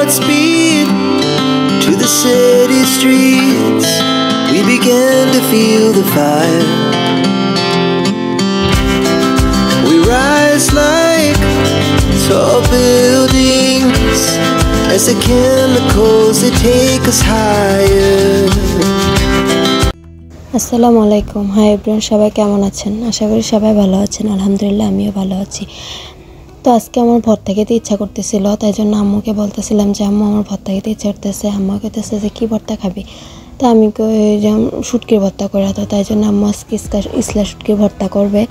Godspeed to the city streets. We began to feel the fire. We rise like tall buildings as the chemicals they take us higher. আসসালামু আলাইকুম। Hi everyone, সবাই কেমন আছেন? আশা করি সবাই ভালো আছেন। আলহামদুলিল্লাহ আমিও ভালো আছি। তো আজকে আমার ভর্তা খেতে ইচ্ছা করতেছিল, তাই জন্য আম্মুকে বলতেছিলাম যে আম্মু আমার ভর্তা খেতে ইচ্ছা করতেছে। আম্মু কইতেছে যে কী ভর্তা খাবি? তো আমি যে শুটকির ভর্তা করা, তো তাই জন্য আম্মু আজকে ইসলা শুটকির ভর্তা করবে।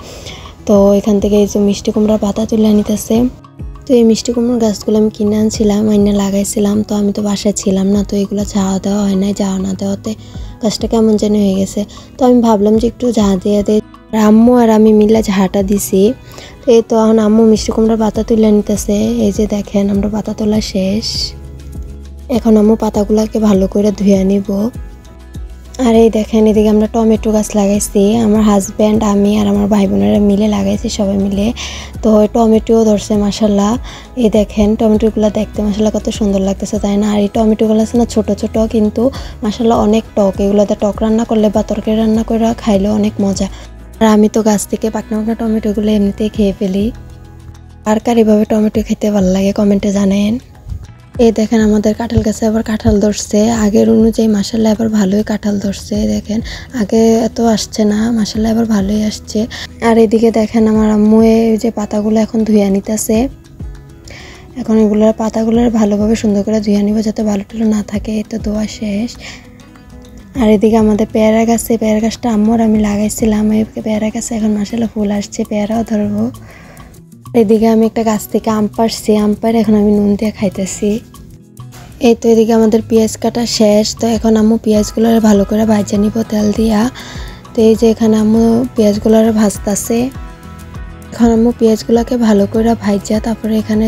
তো এখান থেকে এই যে মিষ্টি কুমড়ার পাতা তুলে নিতেছে। তো এই মিষ্টি কুমড়োর গাছগুলো আমি কিনে আনছিলাম, আইনে লাগাইছিলাম। তো আমি তো বাসায় ছিলাম না, তো এগুলো ঝাড়া দেওয়া হয় নাই। ঝাড়া না দেওয়াতে গাছটা কেমন যেন হয়ে গেছে। তো আমি ভাবলাম যে একটু ঝাড়া দিয়ে দিই। আম্মু আর আমি মিলে ঝাড়াটা দিছি। তো এই তো এখন আম্মু মিষ্টি কুমড়োর পাতা তুলে নিতেছে। এই যে দেখেন আমরা পাতা তোলা শেষ। এখন আম্মু পাতাগুলোকে ভালো করে ধুয়ে নিব। আর এই দেখেন এদিকে আমরা টমেটো গাছ লাগাইছি, আমার হাজব্যান্ড আমি আর আমার ভাই বোনেরা মিলে লাগাইছি, সবাই মিলে। তো টমেটোও ধরছে মাশাল্লাহ। এই দেখেন টমেটোগুলো দেখতে মাশাল্লাহ কত সুন্দর লাগতেছে, তাই না? আর এই টমেটোগুলো আছে না ছোট ছোট, কিন্তু মাশাল্লাহ অনেক টক। এগুলোতে টক রান্না করলে বা তরকারি রান্না করে খাইলেও অনেক মজা। আর আমি তো গাছ থেকে পাকনা পাকনা টমেটোগুলো এমনিতেই খেয়ে ফেলি। আর কার এভাবে টমেটো খেতে ভালো লাগে কমেন্টে জানেন। এই দেখেন আমাদের কাঁঠাল গাছে আবার কাঁঠাল ধরছে, আগের অনুযায়ী মাশাল্লাহ এবার ভালোই কাঁঠাল ধরছে। দেখেন আগে এত আসছে না, মাশাল্লাহ এবার ভালোই আসছে। আর এদিকে দেখেন আমার আম্মু এই যে পাতাগুলো এখন ধুয়ে নিতেছে। এখন এগুলোর পাতাগুলোর ভালোভাবে সুন্দর করে ধুয়ে নিব যাতে ভালো টালো না থাকে। এই তো ধোয়া শেষ। আর এদিকে আমাদের পেয়ারা গাছে, পেয়ারা গাছটা আম্মু আর আমি লাগাইছিলাম। এই পেয়ারা গাছে এখন মাশাল্লাহ ফুল আসছে, পেয়ারাও ধরবো। এদিকে আমি একটা গাছ থেকে আম পাড়ছি, আম পাড়ে এখন আমি নুন দিয়ে খাইতেছি। এই তো এদিকে আমাদের পেঁয়াজ কাটা শেষ। তো এখন আম্মু পেঁয়াজগুলো ভালো করে ভাজা নিব তেল দিয়া। তো এই যে এখানে আম্মু পেঁয়াজগুলো ভাজতেছে। এখন আম্মু পেঁয়াজগুলোকে ভালো করে ভাজা, তারপরে এখানে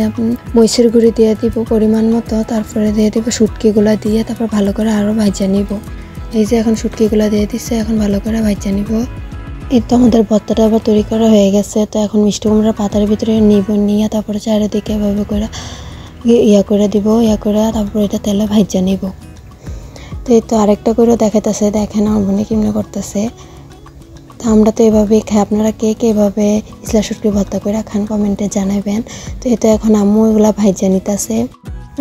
মরিচের গুঁড়ি দিয়ে দিব পরিমাণ মতো, তারপরে দিয়ে দিব শুটকিগুলো দিয়ে, তারপর ভালো করে আরও ভাজা নিব। এই যে এখন শুটকিগুলো দিয়ে দিচ্ছে, এখন ভালো করে ভাজা নিব। এই তো আমাদের ভর্তাটা আবার তৈরি করা হয়ে গেছে। তো এখন মিষ্টি কুমড়ার পাতার ভিতরে নিয়ে তারপরে চারিদিকে এভাবে করে করে দিব, করে তারপরে এটা তেলে ভাজা নিব। তো এই তো আরেকটা করে দেখাইতেছে, দেখেন আমার বোনে কেমনে করতেছে। তো আমরা তো এভাবেই খাই, আপনারা কে কে এভাবে ইসলা শুটকি ভর্তা করে খান কমেন্টে জানাবেন। তো এই তো এখন আম্মু এগুলা ভাজা নিতেছে।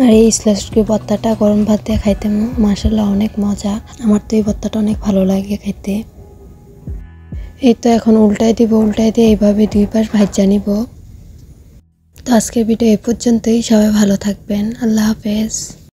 আর এই ইসলা শুটকি ভর্তাটা গরম ভাত দিয়ে খাইতে মাশাআল্লাহ অনেক মজা। আমার তো এই ভর্তাটা অনেক ভালো লাগে খাইতে। এই তো এখন উল্টাই দিয়ে এইভাবে দুই পাশ ভাজা নিব। তো আজকের ভিডিও এই পর্যন্তই, সবাই ভালো থাকবেন। আল্লাহ হাফেজ।